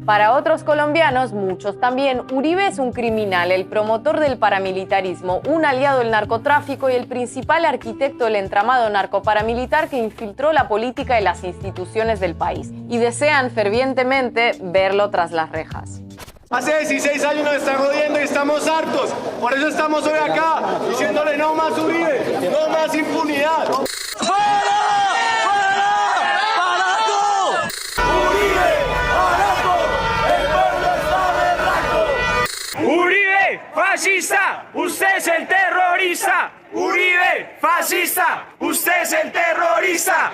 Para otros colombianos, muchos también, Uribe es un criminal, el promotor del paramilitarismo, un aliado del narcotráfico y el principal arquitecto del entramado narcoparamilitar que infiltró la política y las instituciones del país. Y desean fervientemente verlo tras las rejas. Hace 16 años nos están jodiendo y estamos hartos. Por eso estamos hoy acá, diciéndole no más Uribe, no más impunidad. ¡Fuera! ¡Uribe, fascista! ¡Usted es el terrorista! ¡Uribe, fascista! ¡Usted es el terrorista!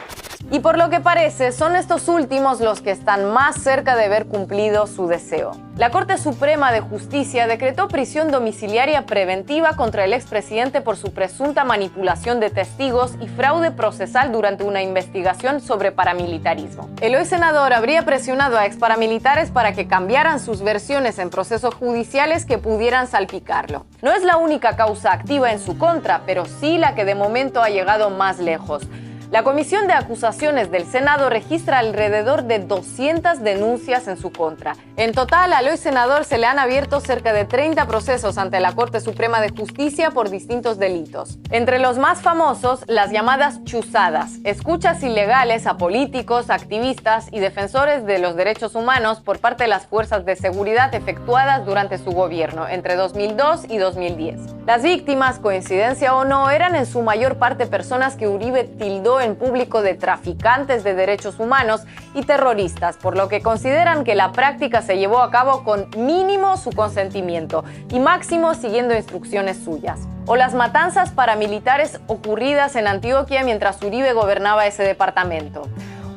Y por lo que parece, son estos últimos los que están más cerca de ver cumplido su deseo. La Corte Suprema de Justicia decretó prisión domiciliaria preventiva contra el expresidente por su presunta manipulación de testigos y fraude procesal durante una investigación sobre paramilitarismo. El hoy senador habría presionado a exparamilitares para que cambiaran sus versiones en procesos judiciales que pudieran salpicarlo. No es la única causa activa en su contra, pero sí la que de momento ha llegado más lejos. La Comisión de Acusaciones del Senado registra alrededor de 200 denuncias en su contra. En total, al hoy senador se le han abierto cerca de 30 procesos ante la Corte Suprema de Justicia por distintos delitos. Entre los más famosos, las llamadas chuzadas, escuchas ilegales a políticos, activistas y defensores de los derechos humanos por parte de las fuerzas de seguridad efectuadas durante su gobierno entre 2002 y 2010. Las víctimas, coincidencia o no, eran en su mayor parte personas que Uribe tildó en público de traficantes de derechos humanos y terroristas, por lo que consideran que la práctica se llevó a cabo con mínimo su consentimiento y máximo siguiendo instrucciones suyas. O las matanzas paramilitares ocurridas en Antioquia mientras Uribe gobernaba ese departamento.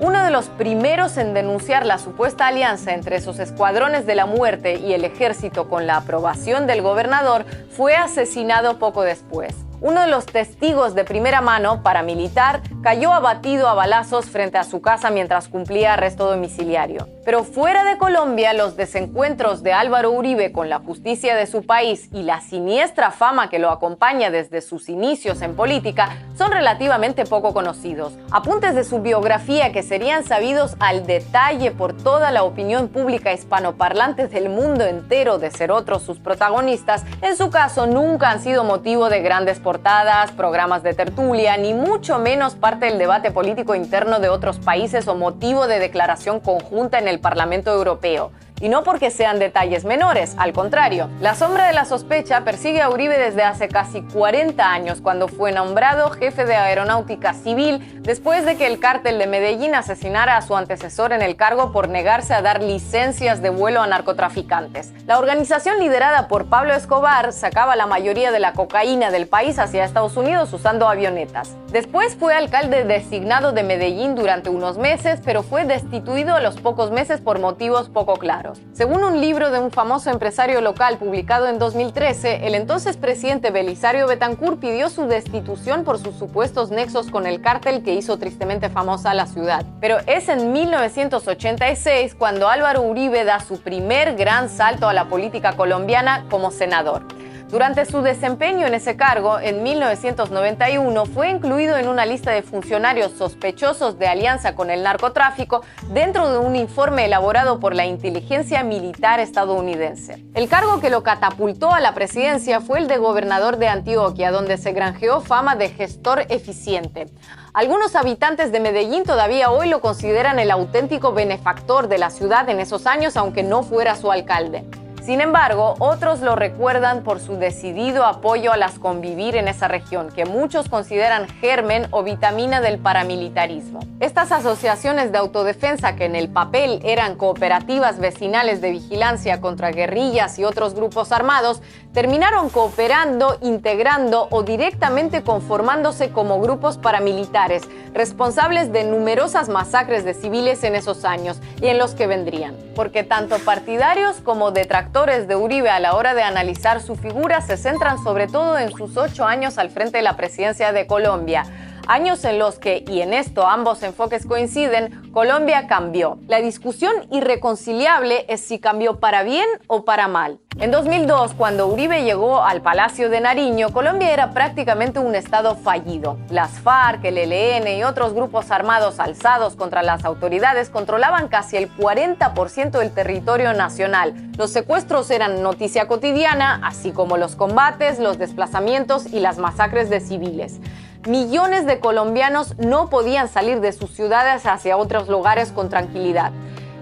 Uno de los primeros en denunciar la supuesta alianza entre esos escuadrones de la muerte y el ejército con la aprobación del gobernador fue asesinado poco después. Uno de los testigos de primera mano, paramilitar, cayó abatido a balazos frente a su casa mientras cumplía arresto domiciliario. Pero fuera de Colombia, los desencuentros de Álvaro Uribe con la justicia de su país y la siniestra fama que lo acompaña desde sus inicios en política son relativamente poco conocidos. Apuntes de su biografía que serían sabidos al detalle por toda la opinión pública hispanoparlante del mundo entero de ser otros sus protagonistas, en su caso nunca han sido motivo de grandes portadas, programas de tertulia, ni mucho menos parte del debate político interno de otros países o motivo de declaración conjunta en el Parlamento Europeo. Y no porque sean detalles menores, al contrario. La sombra de la sospecha persigue a Uribe desde hace casi 40 años, cuando fue nombrado jefe de Aeronáutica Civil después de que el cártel de Medellín asesinara a su antecesor en el cargo por negarse a dar licencias de vuelo a narcotraficantes. La organización liderada por Pablo Escobar sacaba la mayoría de la cocaína del país hacia Estados Unidos usando avionetas. Después fue alcalde designado de Medellín durante unos meses, pero fue destituido a los pocos meses por motivos poco claros. Según un libro de un famoso empresario local publicado en 2013, el entonces presidente Belisario Betancur pidió su destitución por sus supuestos nexos con el cártel que hizo tristemente famosa a la ciudad. Pero es en 1986 cuando Álvaro Uribe da su primer gran salto a la política colombiana como senador. Durante su desempeño en ese cargo, en 1991, fue incluido en una lista de funcionarios sospechosos de alianza con el narcotráfico dentro de un informe elaborado por la inteligencia militar estadounidense. El cargo que lo catapultó a la presidencia fue el de gobernador de Antioquia, donde se granjeó fama de gestor eficiente. Algunos habitantes de Medellín todavía hoy lo consideran el auténtico benefactor de la ciudad en esos años, aunque no fuera su alcalde. Sin embargo, otros lo recuerdan por su decidido apoyo a las convivir en esa región, que muchos consideran germen o vitamina del paramilitarismo. Estas asociaciones de autodefensa, que en el papel eran cooperativas vecinales de vigilancia contra guerrillas y otros grupos armados, terminaron cooperando, integrando o directamente conformándose como grupos paramilitares, responsables de numerosas masacres de civiles en esos años y en los que vendrían. Porque tanto partidarios como detractores de Uribe a la hora de analizar su figura se centran sobre todo en sus 8 años al frente de la presidencia de Colombia, Años en los que, y en esto ambos enfoques coinciden, Colombia cambió. La discusión irreconciliable es si cambió para bien o para mal. En 2002, cuando Uribe llegó al Palacio de Nariño, Colombia era prácticamente un estado fallido. Las FARC, el ELN y otros grupos armados alzados contra las autoridades controlaban casi el 40% del territorio nacional. Los secuestros eran noticia cotidiana, así como los combates, los desplazamientos y las masacres de civiles. Millones de colombianos no podían salir de sus ciudades hacia otros lugares con tranquilidad.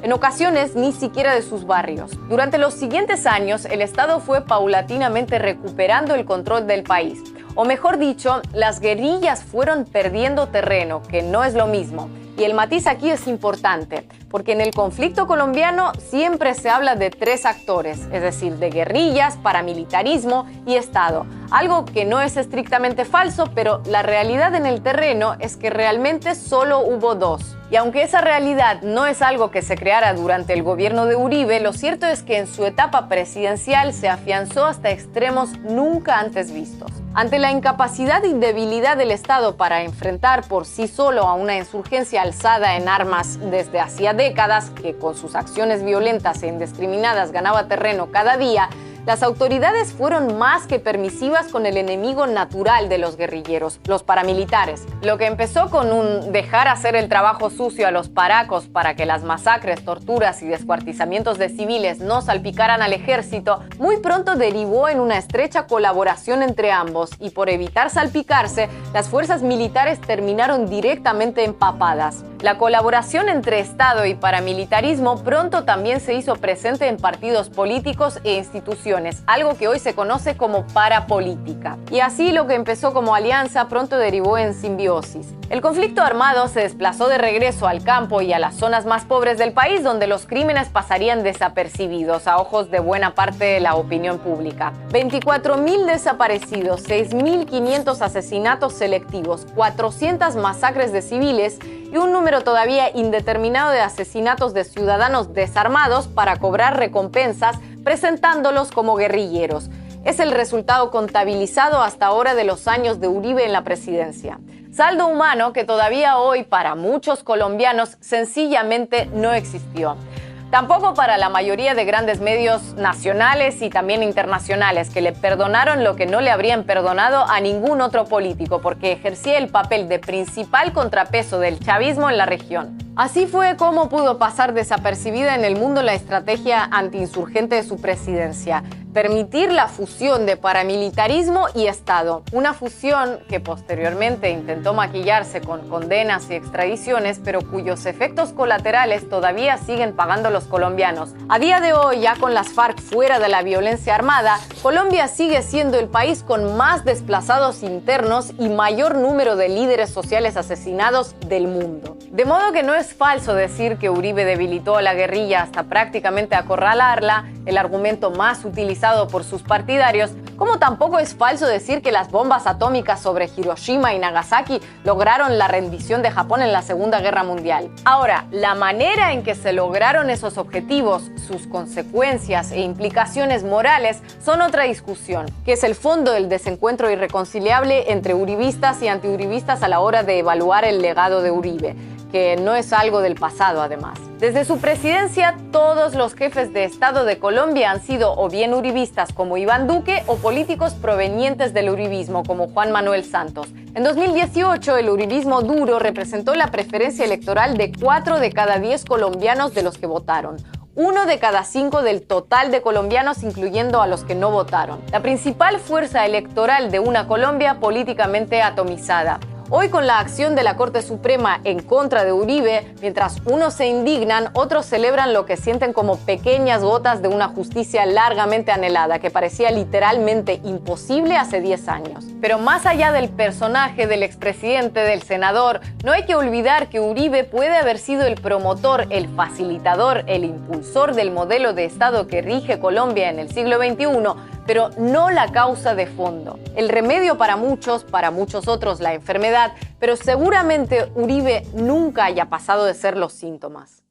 En ocasiones, ni siquiera de sus barrios. Durante los siguientes años, el Estado fue paulatinamente recuperando el control del país. O mejor dicho, las guerrillas fueron perdiendo terreno, que no es lo mismo. Y el matiz aquí es importante, porque en el conflicto colombiano siempre se habla de tres actores, es decir, de guerrillas, paramilitarismo y Estado. Algo que no es estrictamente falso, pero la realidad en el terreno es que realmente solo hubo dos. Y aunque esa realidad no es algo que se creara durante el gobierno de Uribe, lo cierto es que en su etapa presidencial se afianzó hasta extremos nunca antes vistos. Ante la incapacidad y debilidad del Estado para enfrentar por sí solo a una insurgencia alzada en armas desde hacía décadas, que con sus acciones violentas e indiscriminadas ganaba terreno cada día, las autoridades fueron más que permisivas con el enemigo natural de los guerrilleros, los paramilitares. Lo que empezó con un dejar hacer el trabajo sucio a los paracos para que las masacres, torturas y descuartizamientos de civiles no salpicaran al ejército, muy pronto derivó en una estrecha colaboración entre ambos y por evitar salpicarse, las fuerzas militares terminaron directamente empapadas. La colaboración entre Estado y paramilitarismo pronto también se hizo presente en partidos políticos e instituciones, algo que hoy se conoce como parapolítica. Y así lo que empezó como alianza pronto derivó en simbiosis. El conflicto armado se desplazó de regreso al campo y a las zonas más pobres del país, donde los crímenes pasarían desapercibidos a ojos de buena parte de la opinión pública. 24.000 desaparecidos, 6.500 asesinatos selectivos, 400 masacres de civiles y un número todavía indeterminado de asesinatos de ciudadanos desarmados para cobrar recompensas, presentándolos como guerrilleros. Es el resultado contabilizado hasta ahora de los años de Uribe en la presidencia. Saldo humano que todavía hoy para muchos colombianos sencillamente no existió. Tampoco para la mayoría de grandes medios nacionales y también internacionales, que le perdonaron lo que no le habrían perdonado a ningún otro político, porque ejercía el papel de principal contrapeso del chavismo en la región. Así fue como pudo pasar desapercibida en el mundo la estrategia antiinsurgente de su presidencia: permitir la fusión de paramilitarismo y Estado. Una fusión que posteriormente intentó maquillarse con condenas y extradiciones, pero cuyos efectos colaterales todavía siguen pagando los colombianos. A día de hoy, ya con las FARC fuera de la violencia armada, Colombia sigue siendo el país con más desplazados internos y mayor número de líderes sociales asesinados del mundo. De modo que no es falso decir que Uribe debilitó a la guerrilla hasta prácticamente acorralarla, el argumento más utilizado por sus partidarios, como tampoco es falso decir que las bombas atómicas sobre Hiroshima y Nagasaki lograron la rendición de Japón en la Segunda Guerra Mundial. Ahora, la manera en que se lograron esos objetivos, sus consecuencias e implicaciones morales son otra discusión, que es el fondo del desencuentro irreconciliable entre uribistas y antiuribistas a la hora de evaluar el legado de Uribe, que no es algo del pasado además. Desde su presidencia, todos los jefes de Estado de Colombia han sido o bien uribistas como Iván Duque o políticos provenientes del uribismo como Juan Manuel Santos. En 2018, el uribismo duro representó la preferencia electoral de 4 de cada 10 colombianos de los que votaron. 1 de cada 5 del total de colombianos, incluyendo a los que no votaron. La principal fuerza electoral de una Colombia políticamente atomizada. Hoy, con la acción de la Corte Suprema en contra de Uribe, mientras unos se indignan, otros celebran lo que sienten como pequeñas gotas de una justicia largamente anhelada, que parecía literalmente imposible hace 10 años. Pero más allá del personaje del expresidente, del senador, no hay que olvidar que Uribe puede haber sido el promotor, el facilitador, el impulsor del modelo de Estado que rige Colombia en el siglo XXI, pero no la causa de fondo. El remedio para muchos otros la enfermedad, pero seguramente Uribe nunca haya pasado de ser los síntomas.